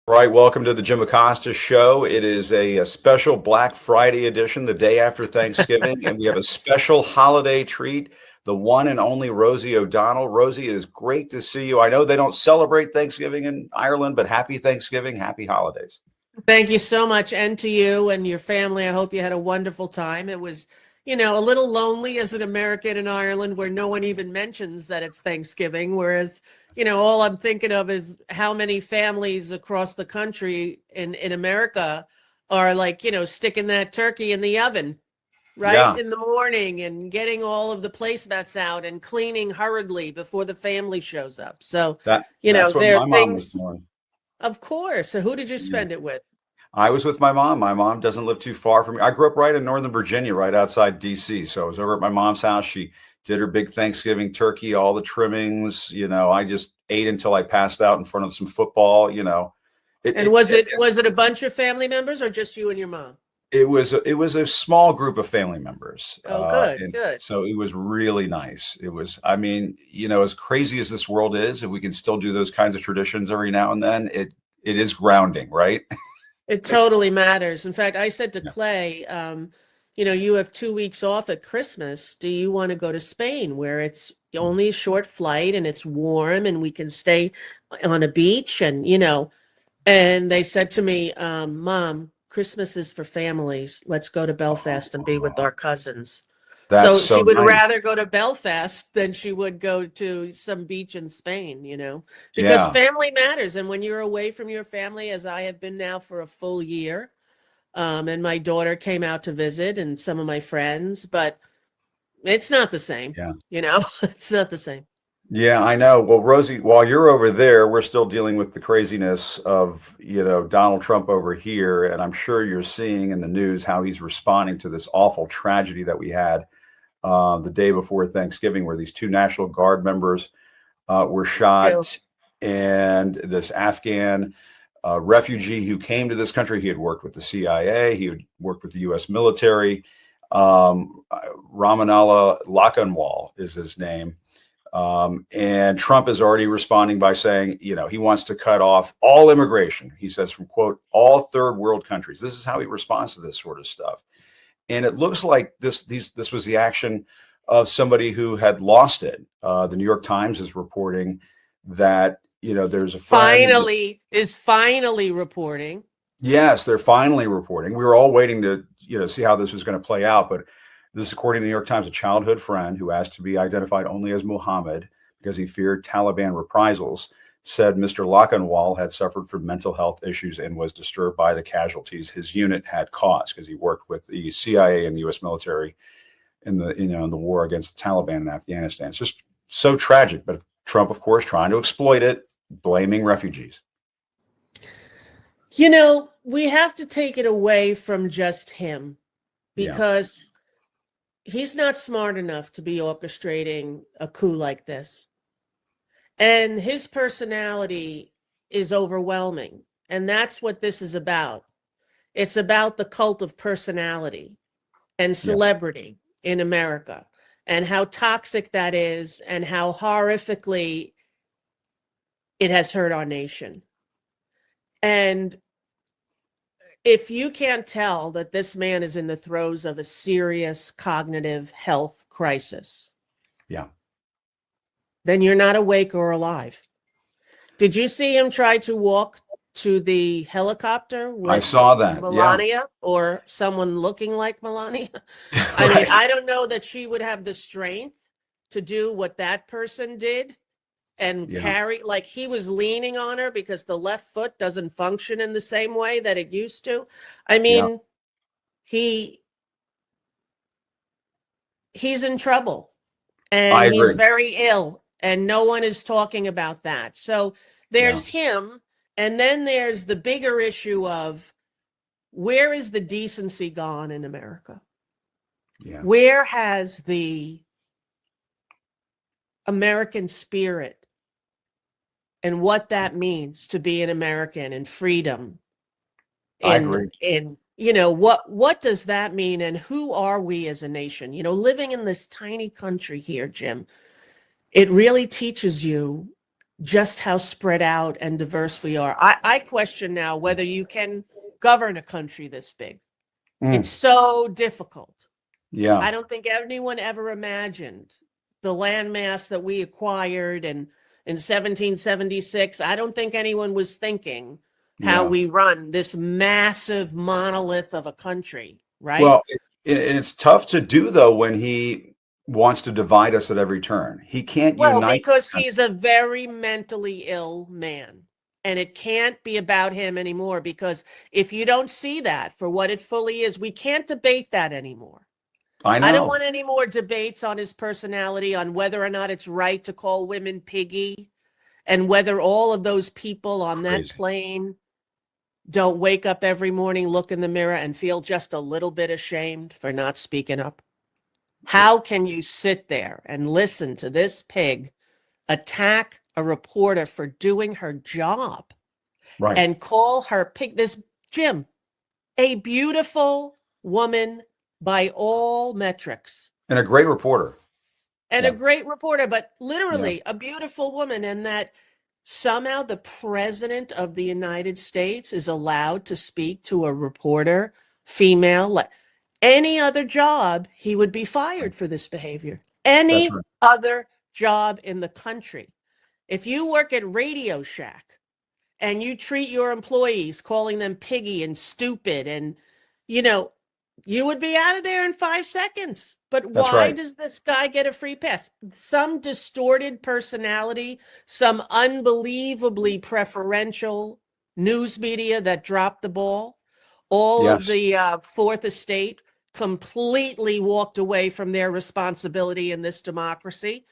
All right, welcome to the Jim Acosta Show. It is a special Black Friday edition, the day after Thanksgiving, and we have a special holiday treat, the one and only Rosie O'Donnell. Rosie, it is great to see you. I know they don't celebrate Thanksgiving in Ireland, but happy Thanksgiving, happy holidays. Thank you so much, and to you and your family. I hope you had a wonderful time. It was, a little lonely as an American in Ireland where no one even mentions that it's Thanksgiving, whereas, all I'm thinking of is how many families across the country in America are like, sticking that turkey in the oven, right, Yeah, in the morning and getting all of the placemats out and cleaning hurriedly before the family shows up. So, that's what there are my mom was things, doing. of course. So who did you Yeah. spend it with? I was with my mom. My mom doesn't live too far from me. I grew up right in Northern Virginia, right outside DC. So I was over at my mom's house. She did her big Thanksgiving turkey, all the trimmings. I just ate until I passed out in front of some football. It, And it, was it, it was it a bunch of family members or just you and your mom? it was a small group of family members, Oh, good, and good. so it was really nice. It was, I mean, as crazy as this world is, if we can still do those kinds of traditions every now and then, it is grounding, right? It totally matters. In fact, I said to Yeah. Clay, you have 2 weeks off at Christmas. Do you want to go to Spain where it's only a short flight and it's warm and we can stay on a beach and they said to me, Mom, Christmas is for families. Let's go to Belfast and be with our cousins. That's So she so would nice. rather go to Belfast than she would go to some beach in Spain, because Yeah. family matters. And when you're away from your family, as I have been now for a full year, and my daughter came out to visit and some of my friends, but it's not the same, Yeah. it's not the same. Yeah, I know. Well, Rosie, while you're over there, we're still dealing with the craziness of, Donald Trump over here. And I'm sure you're seeing in the news how he's responding to this awful tragedy that we had the day before Thanksgiving, where these two National Guard members were Too. shot. And this Afghan refugee who came to this country, he had worked with the CIA, he had worked with the U.S. military. Ramanallah Lakanwal is his name. And Trump is already responding by saying, he wants to cut off all immigration. He says from, quote, all third world countries. This is how he responds to this sort of stuff. And it looks like this was the action of somebody who had lost it. The New York Times is reporting that, there's a friend. Finally reporting. Yes, they're finally reporting. We were all waiting to, see how this was going to play out. But this is according to the New York Times, a childhood friend who asked to be identified only as Muhammad because he feared Taliban reprisals, said Mr. Lakanwal had suffered from mental health issues and was disturbed by the casualties his unit had caused because he worked with the CIA and the U.S. military in the war against the Taliban in Afghanistan. It's just so tragic. But Trump, of course, trying to exploit it, blaming refugees. We have to take it away from just him Yeah. because he's not smart enough to be orchestrating a coup like this. And his personality is overwhelming. And that's what this is about. It's about the cult of personality and Yes. celebrity in America and how toxic that is and how horrifically it has hurt our nation. And if you can't tell that this man is in the throes of a serious cognitive health crisis, Yeah. then you're not awake or alive. Did you see him try to walk to the helicopter I with saw that. Yeah. Melania or someone looking like Melania? I mean, Right. I don't know that she would have the strength to do what that person did and Yeah. carry, like he was leaning on her because the left foot doesn't function in the same way that it used to. I Yeah. mean, he he's in trouble and I he's agree. very ill and no one is talking about that. So Yeah. there's him, and then there's the bigger issue of where is the decency gone in America? Yeah. Where has the American spirit and what that means to be an American and freedom I in agree. what does that mean, and who are we as a nation? Living in this tiny country here, Jim, it really teaches you just how spread out and diverse we are. I question now whether you can govern a country this big. It's so difficult. Yeah. I don't think anyone ever imagined the landmass that we acquired in 1776. I don't think anyone was thinking how Yeah. we run this massive monolith of a country, right? Well, and it's tough to do though when he wants to divide us at every turn. He can't Well, unite. because he's a very mentally ill man. And it can't be about him anymore, because if you don't see that for what it fully is, we can't debate that anymore. I I don't know. want any more debates on his personality, on whether or not it's right to call women piggy, and whether all of those people on that Crazy. plane don't wake up every morning, look in the mirror, and feel just a little bit ashamed for not speaking up. How can you sit there and listen to this pig attack a reporter for doing her job Right. and call her pig, this Jim, a beautiful woman by all metrics, And a great reporter. and Yeah. a great reporter, but Yeah. literally a beautiful woman, and that somehow the president of the United States is allowed to speak to a reporter, female. Like any other job, he would be fired for this behavior. That's Any right. other job in the country. If you work at Radio Shack and you treat your employees calling them piggy and stupid, and you know, you would be out of there in 5 seconds. But That's why right. does this guy get a free pass? Some distorted personality, some unbelievably preferential news media that dropped the ball. All of Yes. the fourth estate completely walked away from their responsibility in this democracy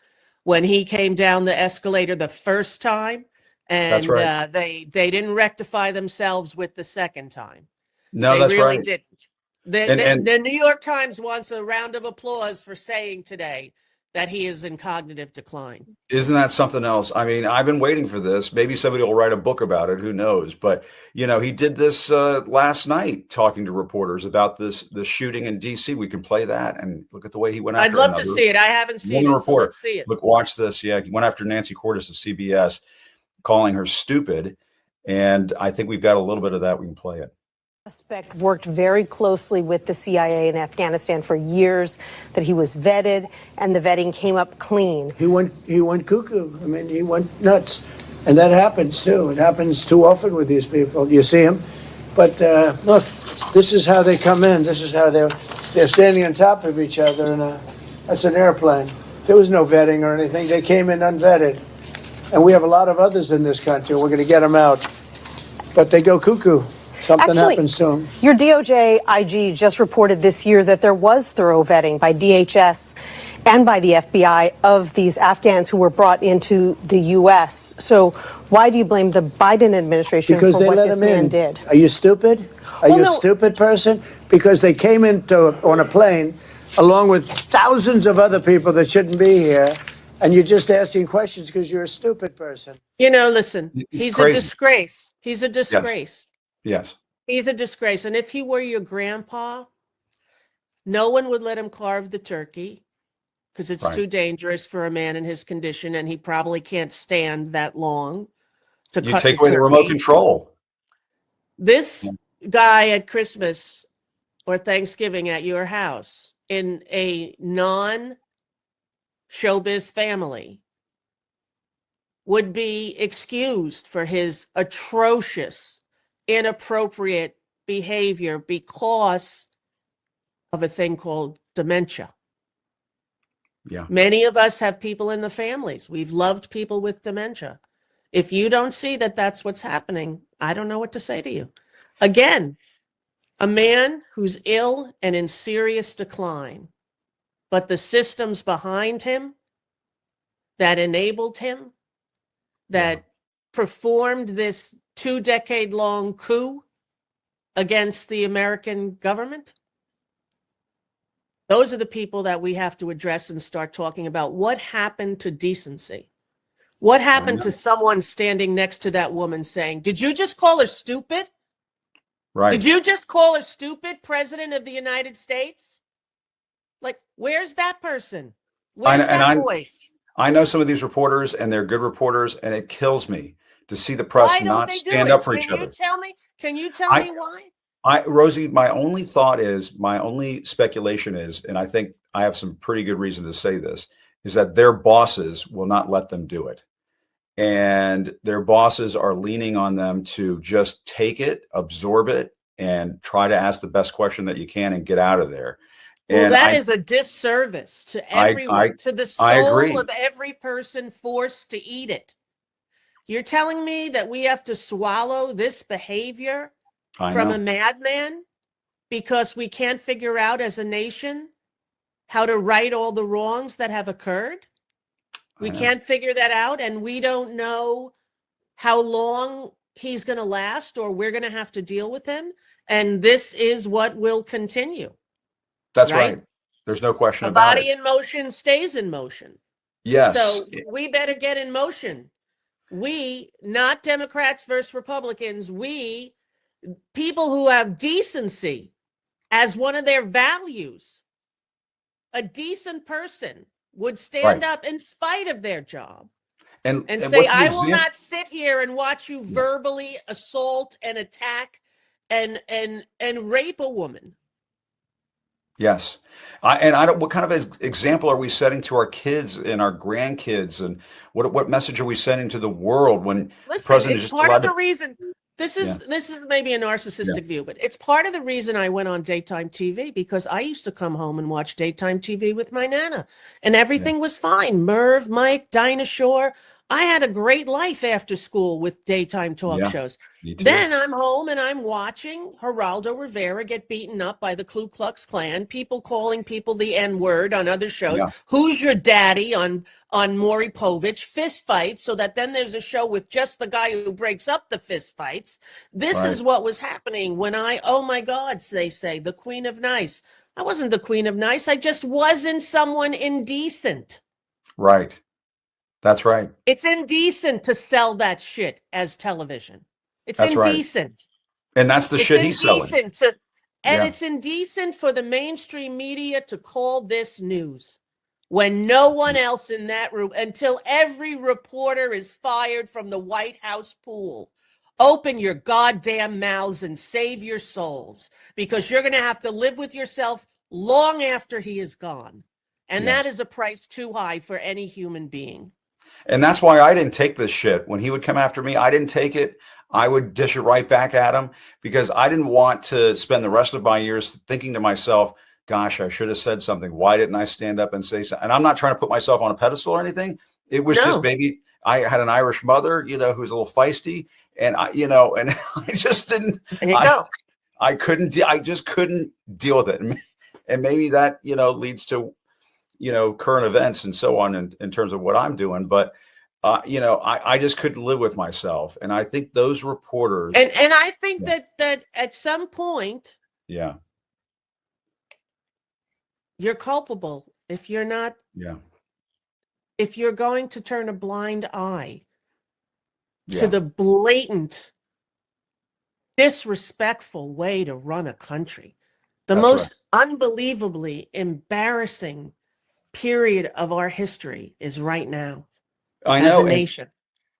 when he came down the escalator the first time, That's and right. they didn't rectify themselves with the second time. No, They that's really right. didn't. And The New York Times wants a round of applause for saying today that he is in cognitive decline. isn't that something else? I mean, I've been waiting for this. Maybe somebody will write a book about it. Who knows? But he did this last night, talking to reporters about the shooting in D.C. We can play that and look at the way he went I'd after love to another see it. I haven't seen woman it, so reporter. let's see it. Look, watch this. Yeah, he went after Nancy Cordes of CBS, calling her stupid, and I think we've got a little bit of that. We can play it. Suspect worked very closely with the CIA in Afghanistan for years, that he was vetted, and the vetting came up clean. He went cuckoo. I mean, he went nuts. And that happens, too. It happens too often with these people. You see them. But look, this is how they come in. This is how they're standing on top of each other. And that's an airplane. There was no vetting or anything. They came in unvetted. And we have a lot of others in this country. We're going to get them out. But they go cuckoo. Something happens to them. Your DOJ IG just reported this year that there was thorough vetting by DHS and by the FBI of these Afghans who were brought into the U.S. So why do you blame the Biden administration Because for they what let this them man in. did? Are you stupid? Are you a stupid person? Because they came on a plane along with thousands of other people that shouldn't be here, and you're just asking questions because you're a stupid person. Listen, It's he's crazy. a disgrace. He's a disgrace. Yes. He's a disgrace. And if he were your grandpa, no one would let him carve the turkey because it's Right. too dangerous for a man in his condition, and he probably can't stand that long to You cut take the away the remote turkey. control. This guy at Christmas or Thanksgiving at your house in a non-showbiz family would be excused for his atrocious, inappropriate behavior because of a thing called dementia. Yeah. Many of us have people in the families. We've loved people with dementia. If you don't see that that's what's happening, I don't know what to say to you. Again, a man who's ill and in serious decline, but the systems behind him that enabled him, that performed this 2-decade-long coup against the American government, those are the people that we have to address and start talking about. What happened to decency? What happened to someone standing next to that woman saying, "Did you just call her stupid? Right. Did you just call her stupid, President of the United States?" Like, where's that person? Where's that voice? I know some of these reporters, and they're good reporters, and it kills me to see the press Why don't not they do stand it? up for Can each you other. tell me? Can you tell I, me why? Rosie, my only thought is, my only speculation is, and I think I have some pretty good reason to say this, is that their bosses will not let them do it. And their bosses are leaning on them to just take it, absorb it, and try to ask the best question that you can and get out of there. Well, And that is a disservice to everyone, to the I soul agree. of every person forced to eat it. You're telling me that we have to swallow this behavior I from a know. madman because we can't figure out as a nation how to right all the wrongs that have occurred? We I know. can't figure that out, and we don't know how long he's going to last, or we're going to have to deal with him. And this is what will continue, That's right? right. There's no question A about it. body in motion stays in motion. Yes. So we better get in motion. We, not Democrats versus Republicans, we, people who have decency as one of their values, a decent person would stand Right. up in spite of their job and And say, what's the I will example? not sit here and watch you Yeah. verbally assault and attack and rape a woman. Yes. And I don't, what kind of example are we setting to our kids and our grandkids? And what message are we sending to the world when the Listen, president is it's just part of allowed the to? reason. This Yeah. is maybe a Yeah. narcissistic view, but it's part of the reason I went on daytime TV, because I used to come home and watch daytime TV with my nana, and Yeah. everything was fine. Merv, Mike, Dinah Shore. I had a great life after school with daytime talk Yeah. shows. Me too. Then I'm home and I'm watching Geraldo Rivera get beaten up by the Ku Klux Klan, people calling people the N-word on other shows. Yeah. Who's Your Daddy on Maury Povich, fist fights, so that then there's a show with just the guy who breaks up the fist fights. This Right. is what was happening when oh my God, they say, the Queen of Nice. I wasn't the Queen of Nice. I just wasn't someone indecent. Right. That's right. It's indecent to sell that shit as television. It's That's right. indecent. And that's the It's shit he's selling. indecent to, and Yeah. it's indecent for the mainstream media to call this news when no one else in that room, until every reporter is fired from the White House pool. Open your goddamn mouths and save your souls, because you're going to have to live with yourself long after he is gone. And that Yes. is a price too high for any human being. And that's why I didn't take this shit. When he would come after me, I didn't take it. I would dish it right back at him, because I didn't want to spend the rest of my years thinking to myself, gosh, I should have said something. Why didn't I stand up and say something? And I'm not trying to put myself on a pedestal or anything. It was just, No. maybe I had an Irish mother, who's a little feisty, and and I just didn't, There you go. I just couldn't deal with it. And maybe that, leads to, current events and so on in terms of what I'm doing. But, I just couldn't live with myself. And I think those reporters. And I think Yeah. that at some point, Yeah. you're culpable if you're not, Yeah. if you're going to turn a blind eye to Yeah. the blatant, disrespectful way to run a country. The That's right. most unbelievably embarrassing period of our history is right now I as a know. And nation.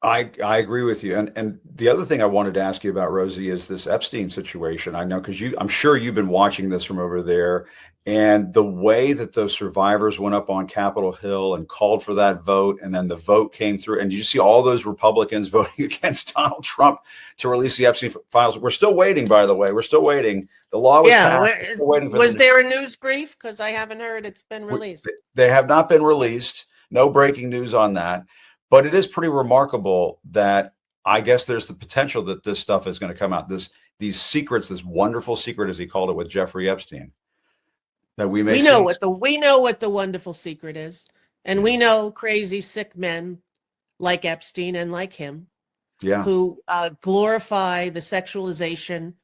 I agree with you. And the other thing I wanted to ask you about, Rosie, is this Epstein situation. I know, because I'm sure you've been watching this from over there, and the way that those survivors went up on Capitol Hill and called for that vote, and then the vote came through, and you see all those Republicans voting against Donald Trump to release the Epstein files. We're still waiting, by the way. We're still waiting. The law was passed. We're still waiting for was there a news brief? Because I haven't heard it's been released. They have not been released. No breaking news on that. But it is pretty remarkable that I guess there's the potential that this stuff is going to come out. These secrets, this wonderful secret, as he called it, with Jeffrey Epstein, that we may We know see. we know what the wonderful secret is, and we know crazy sick men like Epstein and like him, Yeah. who glorify the sexualization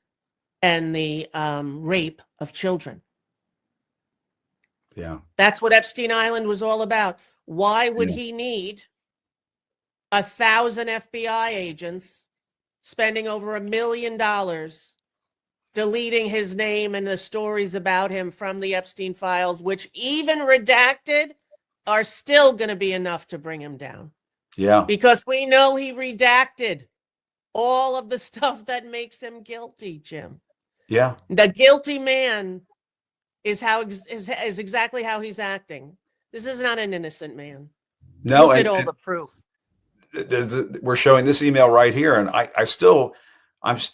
and the rape of children. Yeah. That's what Epstein Island was all about. Why would he need 1,000 FBI agents spending over $1 million deleting his name and the stories about him from the Epstein files, which even redacted are still going to be enough to bring him down. Yeah. Because we know he redacted all of the stuff that makes him guilty, Jim. Yeah. The guilty man is exactly how he's acting. This is not an innocent man. No, Look at all the proof. we're showing this email right here, and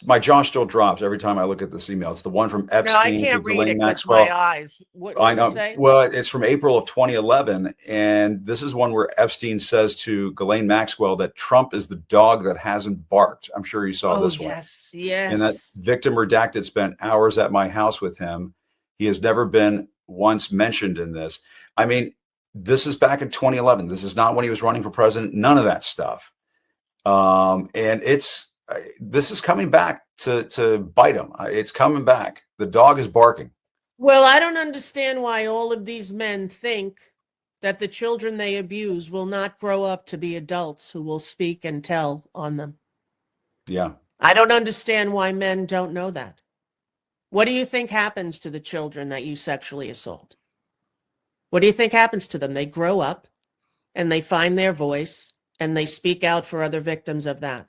my jaw still drops every time I look at this email. It's the one from No, I Epstein to can't read Ghislaine it because Maxwell. my eyes. What I does know. it say? Well, it's from April of 2011, and this is one where Epstein says to Ghislaine Maxwell that Trump is the dog that hasn't barked. I'm sure you saw this one. Yes, yes. And that victim redacted spent hours at my house with him. He has never been once mentioned in this. I mean, this is back in 2011. This is not when he was running for president. None of that stuff. And this is coming back to bite him. It's coming back. The dog is barking. Well, I don't understand why all of these men think that the children they abuse will not grow up to be adults who will speak and tell on them. Yeah. I don't understand why men don't know that. What do you think happens to the children that you sexually assault? What do you think happens to them? They grow up and they find their voice and they speak out for other victims of that.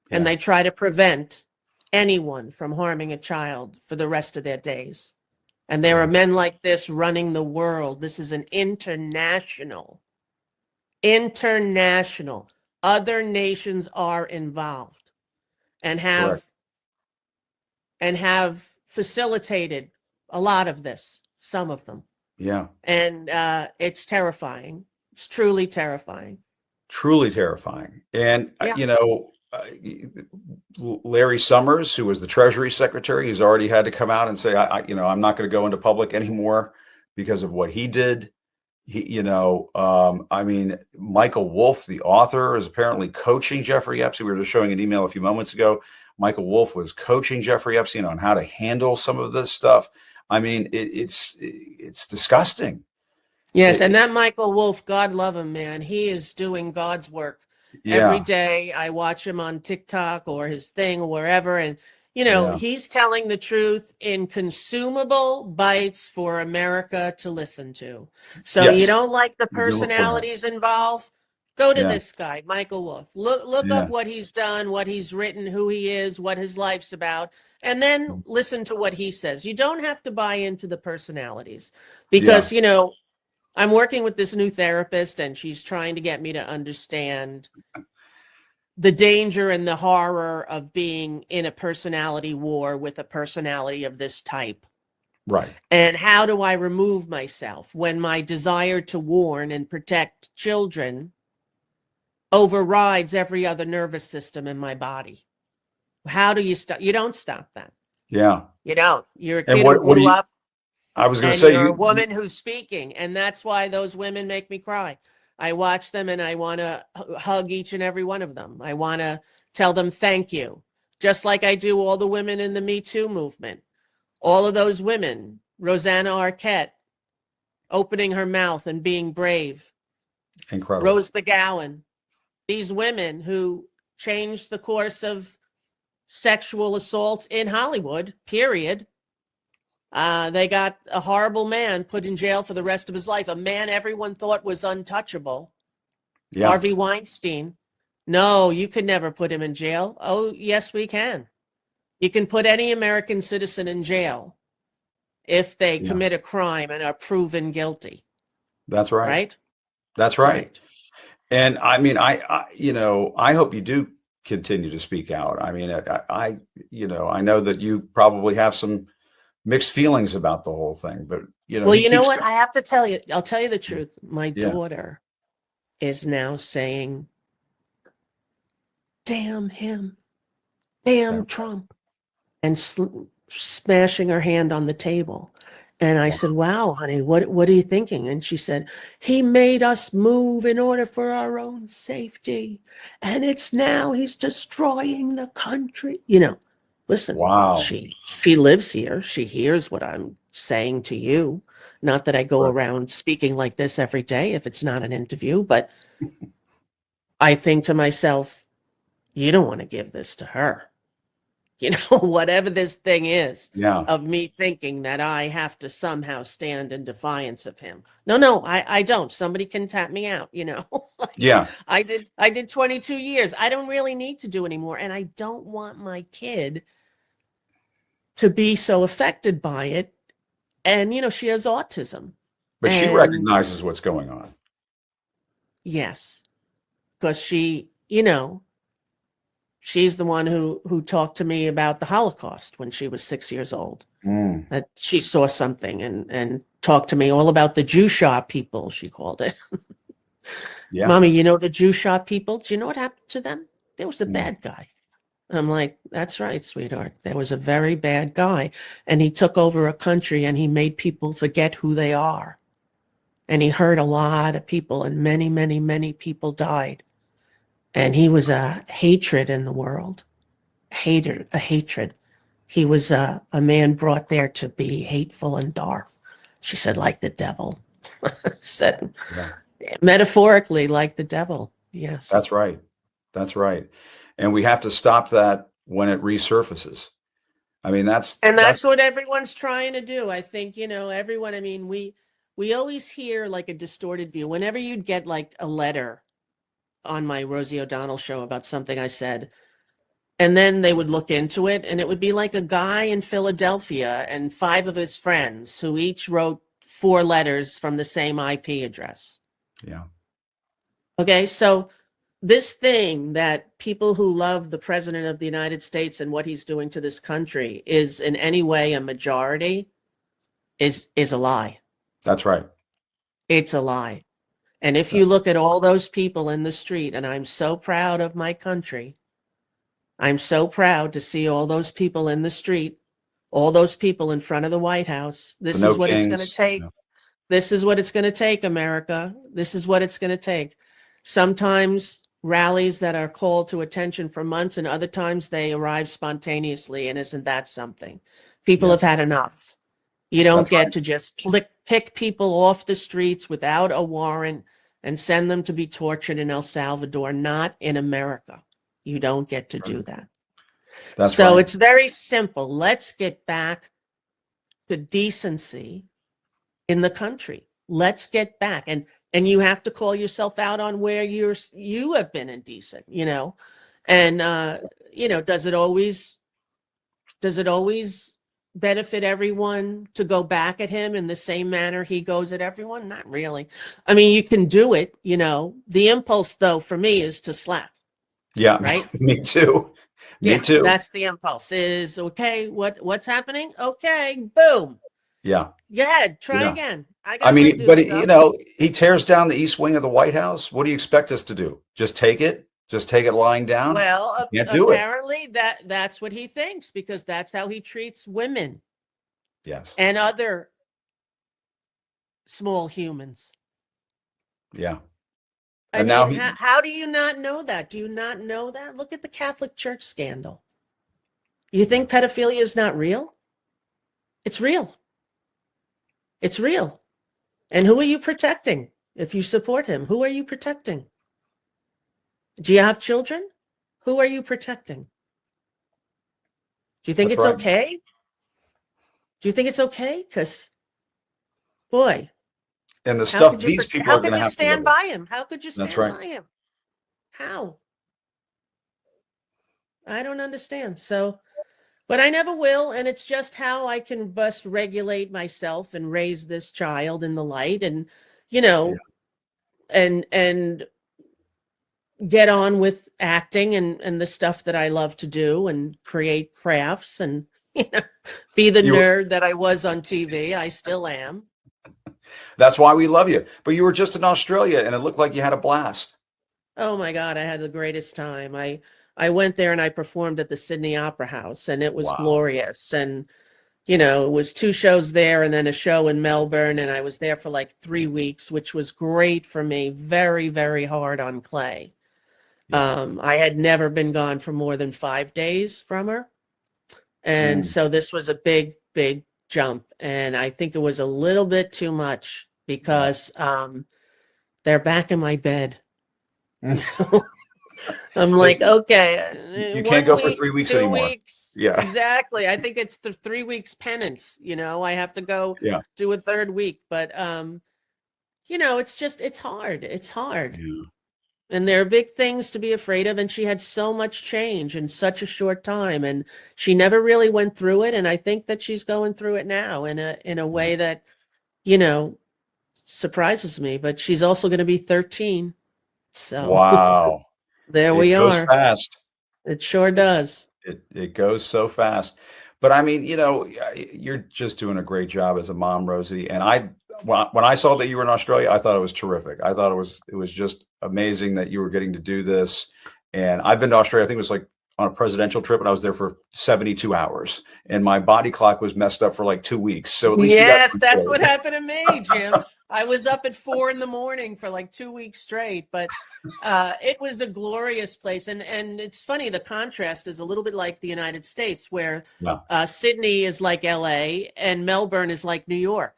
Yeah. And they try to prevent anyone from harming a child for the rest of their days. And there are men like this running the world. This is an international. Other nations are involved and have facilitated a lot of this, some of them. Yeah. And it's terrifying. It's truly terrifying. Truly terrifying. And, Yeah. Larry Summers, who was the Treasury Secretary, he's already had to come out and say, I'm not going to go into public anymore because of what he did. Michael Wolff, the author, is apparently coaching Jeffrey Epstein. We were just showing an email a few moments ago. Michael Wolff was coaching Jeffrey Epstein on how to handle some of this stuff. I mean, it's disgusting. Yes, and that Michael Wolff, God love him, man. He is doing God's work. Yeah. Every day I watch him on TikTok or his thing or wherever. And, he's telling the truth in consumable bites for America to listen to. So Yes. you don't like the We do look for that. personalities involved? Go to Yeah. this guy, Michael Wolff. Look Yeah. up what he's done, what he's written, who he is, what his life's about, and then listen to what he says. You don't have to buy into the personalities because, I'm working with this new therapist and she's trying to get me to understand the danger and the horror of being in a personality war with a personality of this type. Right. And how do I remove myself when my desire to warn and protect children overrides every other nervous system in my body? How do you stop? You don't stop that. Yeah. You don't. You're a And kid what who do grew you- up. I was going to And say, you're a woman who's speaking, and that's why those women make me cry. I watch them and I want to hug each and every one of them. I want to tell them thank you, just like I do all the women in the Me Too movement. All of those women, Rosanna Arquette, opening her mouth and being brave. incredible. Rose McGowan, these women who changed the course of sexual assault in Hollywood, period. They got a horrible man put in jail for the rest of his life, a man everyone thought was untouchable. Yeah. Harvey Weinstein. No, you could never put him in jail. Oh, yes, we can. You can put any American citizen in jail if they commit a crime and are proven guilty. That's right. Right? That's right. And I mean, I hope you do continue to speak out. I mean, I know that you probably have some mixed feelings about the whole thing, but well, you know what? I have to tell you, I'll tell you the truth. My daughter is now saying, damn him, damn Trump, and smashing her hand on the table. And I said, wow, honey, what are you thinking? And she said, he made us move in order for our own safety. And it's now he's destroying the country. Listen, Wow. she lives here. She hears what I'm saying to you. Not that I go around speaking like this every day if it's not an interview, but I think to myself, you don't want to give this to her. whatever this thing is Yeah. of me thinking that I have to somehow stand in defiance of him. No, I don't. Somebody can tap me out, Like, Yeah. I did 22 years. I don't really need to do anymore. And I don't want my kid to be so affected by it. And, she has autism. But she And recognizes what's going on. yes, because she's the one who talked to me about the Holocaust when she was 6 years old. Mm. That she saw something and talked to me all about the Jew shop people, she called it. Yeah. Mommy, the Jew shop people? Do you know what happened to them? There was a Mm. bad guy. I'm like, that's right, sweetheart. There was a very bad guy. And he took over a country and he made people forget who they are. And he hurt a lot of people, and many, many, many people died. And he was a hatred in the world. A hatred. He was a man brought there to be hateful and dark. She said, like the devil. Said, Yeah. metaphorically, like the devil. Yes. That's right. That's right. And we have to stop that when it resurfaces. I mean, that's what everyone's trying to do. I think, everyone, we always hear like a distorted view. Whenever you'd get like a letter on my Rosie O'Donnell show about something I said, and then they would look into it, and it would be like a guy in Philadelphia and 5 of his friends who each wrote 4 letters from the same IP address. Yeah. Okay, so this thing that people who love the president of the United States and what he's doing to this country is in any way a majority is a lie. That's right. It's a lie. And if you look at all those people in the street, and I'm so proud of my country, I'm so proud to see all those people in the street, all those people in front of the White House. This is what it's going to take. This is what it's going to take, America. This is what it's going to take. Sometimes rallies that are called to attention for months, and other times they arrive spontaneously. And isn't that something? People have had enough. You don't get to just pick people off the streets without a warrant and send them to be tortured in El Salvador. Not in America. You don't get to do that. So it's very simple. Let's get back to decency in the country. Let's get back. And you have to call yourself out on where you have been indecent, and does it always benefit everyone to go back at him in the same manner he goes at everyone? Not really. You can do it, the impulse though for me is to slap. Yeah. Right. Me too. Me too. That's the impulse is, okay, what's happening? Okay. Boom. Yeah. Go ahead. Try again. But he tears down the east wing of the White House. What do you expect us to do? Just take it? Just take it lying down? Well, apparently that's what he thinks, because that's how he treats women. Yes. And other small humans. Yeah. And now how do you not know that? Do you not know that? Look at the Catholic Church scandal. You think pedophilia is not real? It's real. It's real. And who are you protecting if you support him? Who are you protecting? Do you have children? Who are you protecting? Do you think it's okay? Do you think it's okay? Because, boy. And the stuff these people are going to have to stand by him? How could you stand by him? How? I don't understand. So, but I never will. And it's just how I can best regulate myself and raise this child in the light and, and get on with acting and the stuff that I love to do and create crafts and, be the nerd that I was on TV. I still am. That's why we love you. But you were just in Australia and it looked like you had a blast. Oh my God, I had the greatest time. I went there and I performed at the Sydney Opera House, and it was glorious. And, it was 2 shows there and then a show in Melbourne. And I was there for like 3 weeks, which was great for me. Very, very hard on Clay. Yeah. I had never been gone for more than 5 days from her. And so this was a big, big jump. And I think it was a little bit too much because they're back in my bed. I'm like, Listen, okay, you can't 1 go for week, 3 weeks 2 weeks. anymore. Yeah. Exactly. I think it's the 3 weeks penance. I have to go Yeah. do a third week. But, it's hard. It's hard. Yeah. And there are big things to be afraid of. And she had so much change in such a short time. And she never really went through it. And I think that she's going through it now in a way that, you know, surprises me. But she's also going to be 13. So Wow. there It we goes are. fast. It sure does. It goes so fast. But I mean, you're just doing a great job as a mom, Rosie. And when I saw that you were in Australia, I thought it was terrific. I thought it was just amazing that you were getting to do this. And I've been to Australia, I think it was like on a presidential trip, and I was there for 72 hours. And my body clock was messed up for like 2 weeks. So at least you got Yes, to that's enjoy what it. happened to me, Jim. I was up at 4 a.m. for like 2 weeks straight, but it was a glorious place. And it's funny, the contrast is a little bit like the United States, where Yeah. Sydney is like LA and Melbourne is like New York.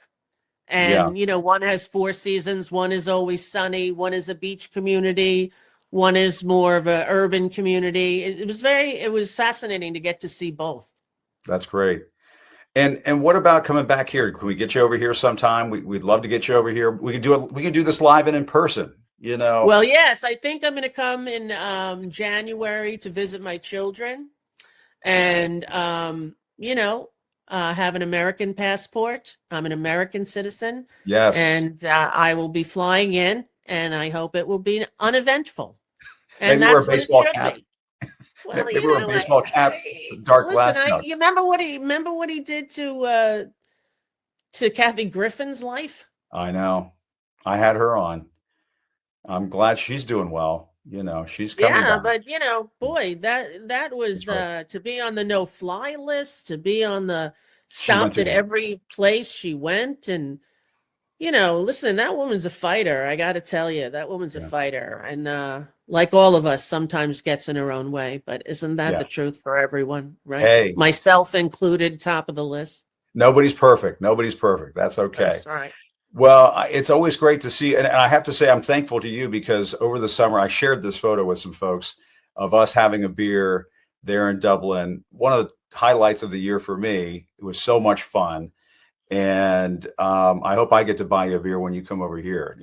Yeah. And, one has 4 seasons, one is always sunny, one is a beach community, one is more of an urban community. It was fascinating to get to see both. That's great. And what about coming back here? Can we get you over here sometime? We'd love to get you over here. We can do this live and in person, Well, yes, I think I'm going to come in January to visit my children and, have an American passport. I'm an American citizen, Yes. and I will be flying in, and I hope it will be uneventful. And Maybe wear a that's what it baseball should cap. be. Well, Maybe wear a baseball cap, dark glass. listen, No, you remember what he did to Kathy Griffin's life? I know. I had her on. I'm glad she's doing well. She's coming Yeah, back. but boy, that was That's right. to be on the no-fly list, to be on the She went stopped to at every place she went, and listen, that woman's a fighter. I got to tell you, that woman's a yeah, fighter, and like all of us, sometimes gets in her own way. But isn't that yeah. the truth for everyone, right? Hey, Myself included, top of the list. nobody's perfect. Nobody's perfect. That's okay. That's right. Well, it's always great to see. And I have to say, I'm thankful to you because over the summer, I shared this photo with some folks of us having a beer there in Dublin. One of the highlights of the year for me. It was so much fun. And I hope I get to buy you a beer when you come over here.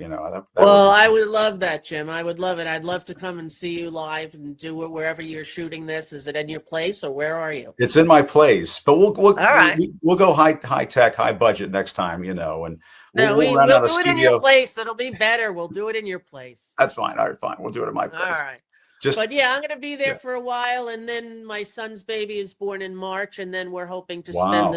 Well, I would love that, Jim. I would love it. I'd love to come and see you live and do it wherever you're shooting this. Is it in your place or where are you? It's in my place, but we'll All right. we'll go high tech, high budget next time, and No, we'll run out we'll of do it in your studio. place. It'll be better. We'll do it in your place. That's fine. All right, fine. We'll do it in my All place. right. Just But yeah, I'm going to be there yeah. for a while, and then my son's baby is born in March, and then we're hoping to spend Wow,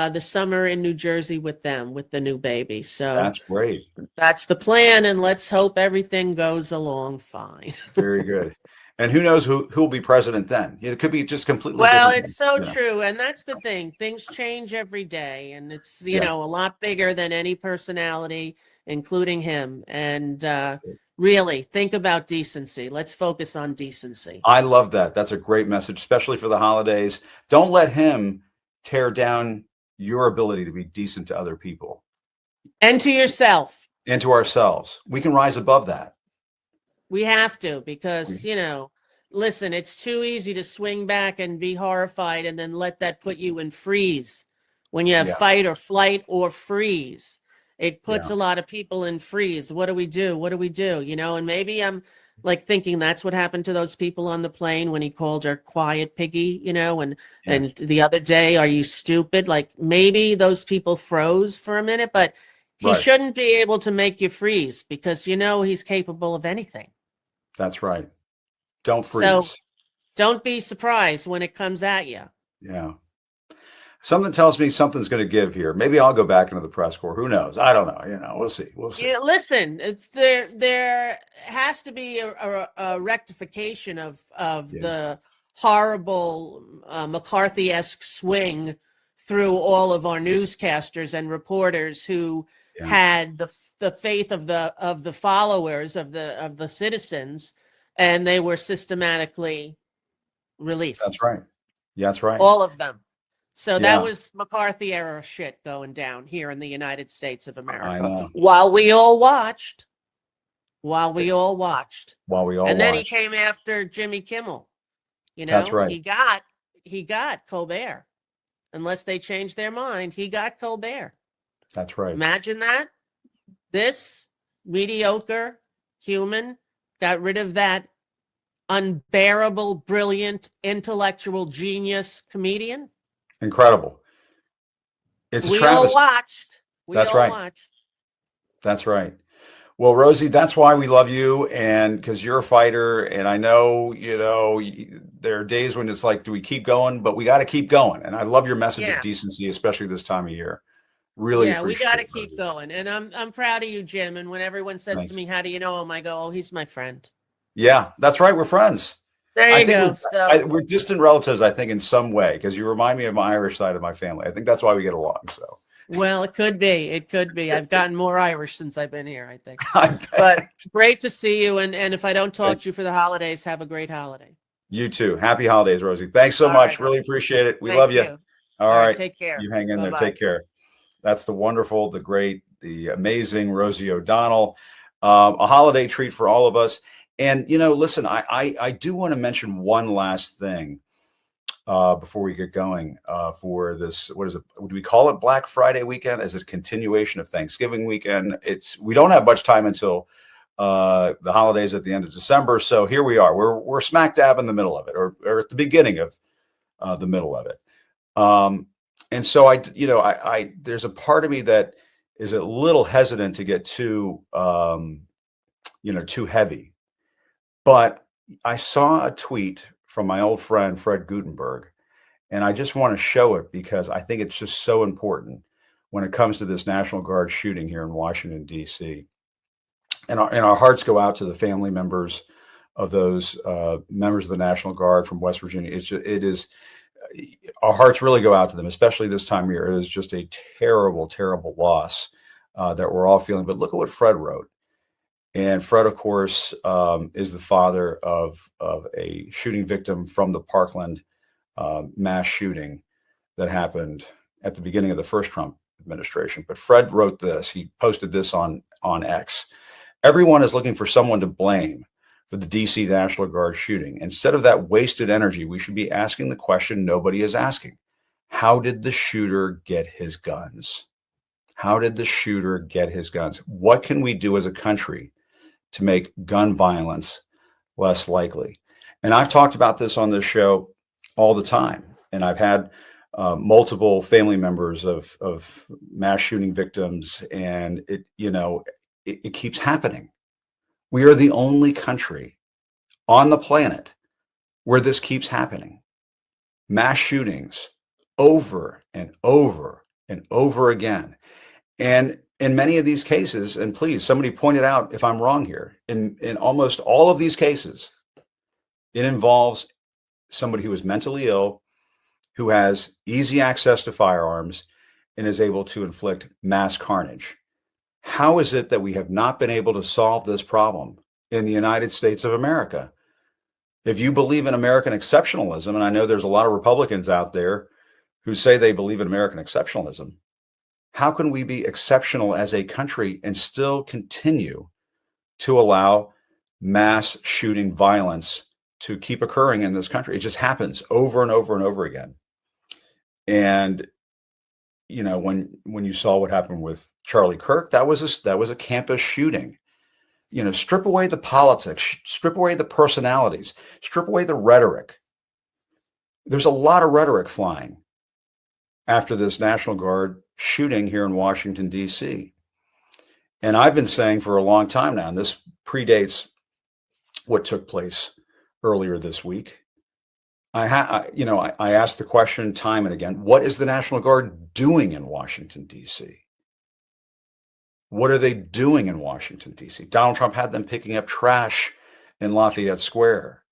the summer in New Jersey with them, with the new baby. So that's great. that's the plan, and let's hope everything goes along fine. Very good. And who knows who'll be president then? It could be just completely Well, different. it's so true, and that's the thing. Things change every day, and it's Yeah. a lot bigger than any personality, including him. And That's it. really, think about decency. Let's focus on decency. I love that. That's a great message, especially for the holidays. Don't let him tear down your ability to be decent to other people And to yourself. and to ourselves. We can rise above that. We have to, because, listen, it's too easy to swing back and be horrified and then let that put you in freeze. When you have Yeah. fight or flight or freeze, it puts Yeah. a lot of people in freeze. What do we do? What do we do? And maybe I'm like thinking that's what happened to those people on the plane when he called her quiet Piggy, and the other day, are you stupid? Like maybe those people froze for a minute, but he Right. shouldn't be able to make you freeze because he's capable of anything. That's right. Don't So freeze. don't be surprised when it comes at you. Yeah. Something tells me something's going to give here. Maybe I'll go back into the press corps. Who knows? I don't know. We'll see. We'll see. Yeah, listen, there has to be a rectification of Yeah. the horrible McCarthy-esque swing through all of our newscasters and reporters who Yeah. had the faith of the followers of the citizens, and they were systematically released. That's right. Yeah, that's right. All of them. So that Yeah. was McCarthy era shit going down here in the United States of America. I know. While we all watched. while we all watched. while we all And then he watched. came after Jimmy Kimmel. You That's know, right. he got Colbert. Unless they changed their mind, he got Colbert. That's right. Imagine that. This mediocre human got rid of that unbearable, brilliant, intellectual genius comedian. Incredible. It's a We all travesty. watched. That's right. Watched. That's right. Well, Rosie, that's why we love you, and because you're a fighter, and I know, there are days when it's like, do we keep going? But we got to keep going. And I love your message Yeah. of decency, especially this time of year. Really Yeah, we appreciate got to it, keep Rosie. going. And I'm proud of you, Jim. And when everyone says Thanks. to me, how do you know him? I go, oh, he's my friend. Yeah, that's right. We're friends. There I you think go. we're, So, we're distant relatives, I think, in some way, because you remind me of my Irish side of my family. I think that's why we get along. So, well, it could be. It could be. I've gotten more Irish since I've been here, I think. I bet. But great to see you. And if I don't talk Thanks. to you for the holidays, have a great holiday. You too. Happy holidays, Rosie. Thanks so All much. right, Really honey. appreciate it. We Thank love you. you. All All right, right. take care. You hang in there. Bye-bye. Take care. That's the wonderful, the great, the amazing Rosie O'Donnell. A holiday treat for all of us. And, listen, I do want to mention one last thing before we get going for this. What is it? Do we call it Black Friday weekend? As a continuation of Thanksgiving weekend? We don't have much time until the holidays at the end of December. So here we are. We're smack dab in the middle of it, or at the beginning of the middle of it. And so I there's a part of me that is a little hesitant to get too heavy. But I saw a tweet from my old friend Fred Gutenberg, and I just want to show it because I think it's just so important when it comes to this National Guard shooting here in Washington, D.C. And our hearts go out to the family members of those members of the National Guard from West Virginia. Our hearts really go out to them, especially this time of year. It is just a terrible, terrible loss that we're all feeling. But look at what Fred wrote. And Fred, of course, is the father of a shooting victim from the Parkland mass shooting that happened at the beginning of the first Trump administration. But Fred wrote this. He posted this on X. Everyone is looking for someone to blame for the DC National Guard shooting. Instead of that wasted energy, we should be asking the question nobody is asking. How did the shooter get his guns? How did the shooter get his guns? What can we do as a country to make gun violence less likely? And I've talked about this on this show all the time. And I've had multiple family members of mass shooting victims, and it keeps happening. We are the only country on the planet where this keeps happening. Mass shootings over and over and over again. And in many of these cases, and please, somebody pointed out if I'm wrong here, in almost all of these cases, it involves somebody who is mentally ill, who has easy access to firearms, and is able to inflict mass carnage. How is it that we have not been able to solve this problem in the United States of America? If you believe in American exceptionalism, and I know there's a lot of Republicans out there who say they believe in American exceptionalism, how can we be exceptional as a country and still continue to allow mass shooting violence to keep occurring in this country? It just happens over and over and over again. And when you saw what happened with Charlie Kirk, that was a campus shooting. Strip away the politics, strip away the personalities, strip away the rhetoric. There's a lot of rhetoric flying after this National Guard shooting here in Washington, D.C. And I've been saying for a long time now, and this predates what took place earlier this week. I asked the question time and again, what is the National Guard doing in Washington, D.C.? What are they doing in Washington, D.C.? Donald Trump had them picking up trash in Lafayette Square.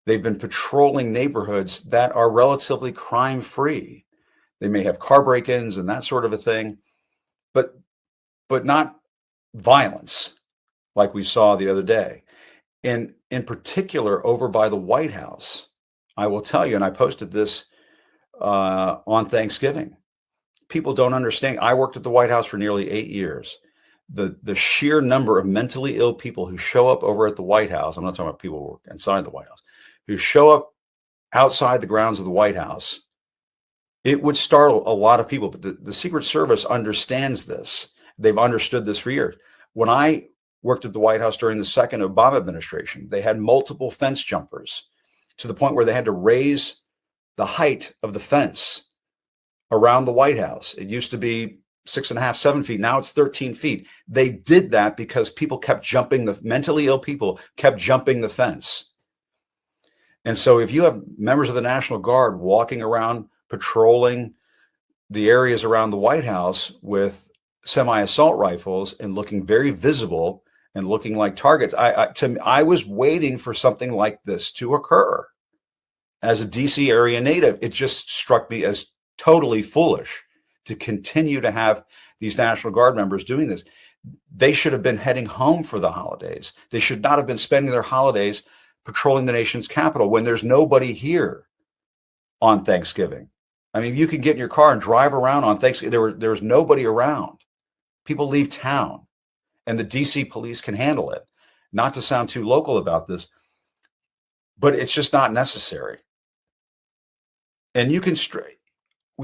They've been patrolling neighborhoods that are relatively crime-free. They may have car break-ins and that sort of a thing, but not violence like we saw the other day. And in particular, over by the White House, I will tell you, and I posted this on Thanksgiving, people don't understand. I worked at the White House for nearly 8 years. the sheer number of mentally ill people who show up over at the White House, I'm not talking about people who work inside the White House, who show up outside the grounds of the White House, it would startle a lot of people. But the Secret Service understands this. They've understood this for years. When I worked at the White House during the second Obama administration, they had multiple fence jumpers to the point where they had to raise the height of the fence around the White House. It used to be 6.5, 7 feet. Now it's 13 feet. They did that because people kept jumping, the mentally ill people kept jumping the fence. And so if you have members of the National Guard walking around patrolling the areas around the White House with semi-assault rifles and looking very visible and looking like targets, I was waiting for something like this to occur. As a DC area native, it just struck me as totally foolish to continue to have these National Guard members doing this. They should have been heading home for the holidays. They should not have been spending their holidays patrolling the nation's capital when there's nobody here on Thanksgiving. I mean, you can get in your car and drive around on Thanksgiving. There was nobody around. People leave town, and the DC police can handle it. Not to sound too local about this, but it's just not necessary. And we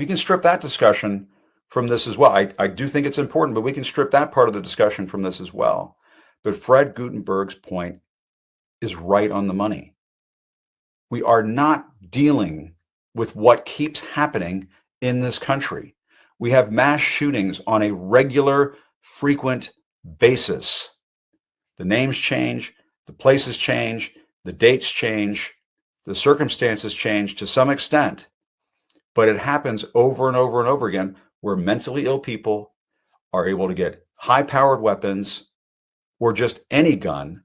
can strip that discussion from this as well. I do think it's important, but we can strip that part of the discussion from this as well. But Fred Gutenberg's point is right on the money. We are not dealing with what keeps happening in this country. We have mass shootings on a regular, frequent basis. The names change, the places change, the dates change, the circumstances change to some extent, but it happens over and over and over again where mentally ill people are able to get high-powered weapons or just any gun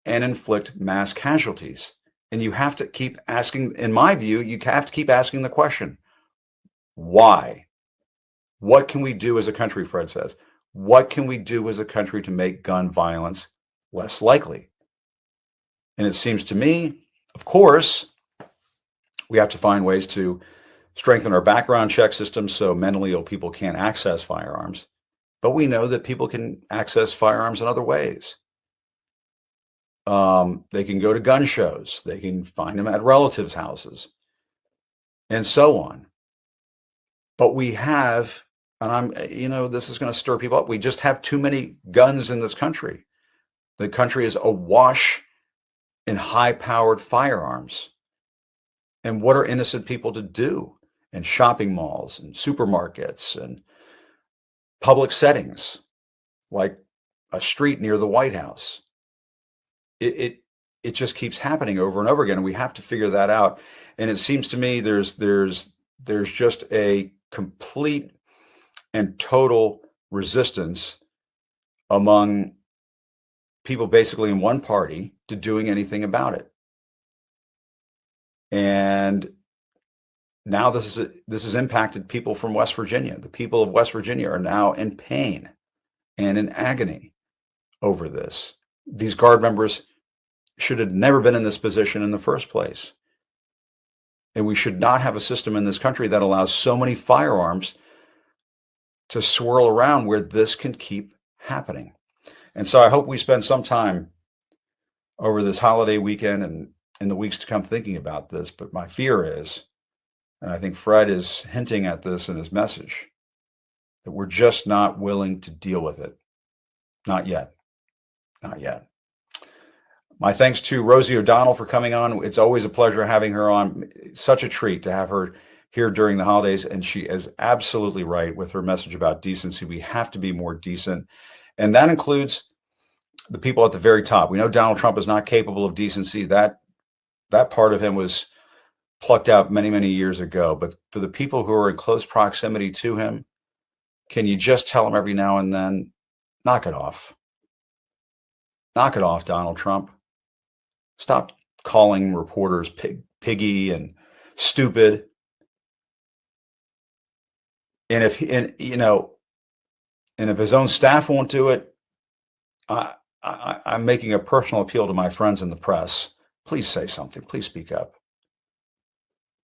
and inflict mass casualties. And you have to keep asking, in my view, you have to keep asking the question, why? What can we do as a country, Fred says? What can we do as a country to make gun violence less likely? And it seems to me, of course, we have to find ways to strengthen our background check system so mentally ill people can't access firearms. But we know that people can access firearms in other ways. They can go to gun shows. They can find them at relatives' houses and so on. But we have, and this is going to stir people up. We just have too many guns in this country. The country is awash in high-powered firearms. And what are innocent people to do in shopping malls and supermarkets and public settings like a street near the White House? It just keeps happening over and over again, and we have to figure that out. And it seems to me there's just a complete and total resistance among people basically in one party to doing anything about it. And now this has impacted people from West Virginia. The people of West Virginia are now in pain and in agony over this. These Guard members should have never been in this position in the first place. And we should not have a system in this country that allows so many firearms to swirl around where this can keep happening. And so I hope we spend some time over this holiday weekend and in the weeks to come thinking about this. But my fear is, and I think Fred is hinting at this in his message, that we're just not willing to deal with it. Not yet. Not yet. My thanks to Rosie O'Donnell for coming on. It's always a pleasure having her on. It's such a treat to have her here during the holidays. And she is absolutely right with her message about decency. We have to be more decent. And that includes the people at the very top. We know Donald Trump is not capable of decency. That part of him was plucked out many, many years ago. But for the people who are in close proximity to him, can you just tell him every now and then, knock it off. Knock it off, Donald Trump. Stop calling reporters piggy and stupid. And if his own staff won't do it, I'm making a personal appeal to my friends in the press. Please say something. Please speak up.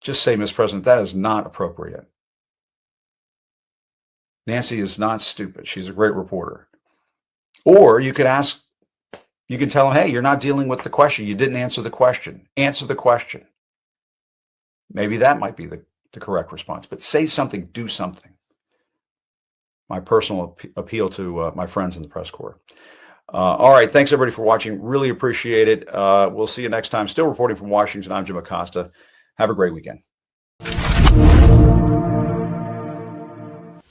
Just say, Mr. President, that is not appropriate. Nancy is not stupid. She's a great reporter. Or you could ask, you can tell them, hey, you're not dealing with the question. You didn't answer the question. Answer the question. Maybe that might be the correct response. But say something, do something. My personal appeal to my friends in the press corps. All right. Thanks, everybody, for watching. Really appreciate it. We'll see you next time. Still reporting from Washington, I'm Jim Acosta. Have a great weekend.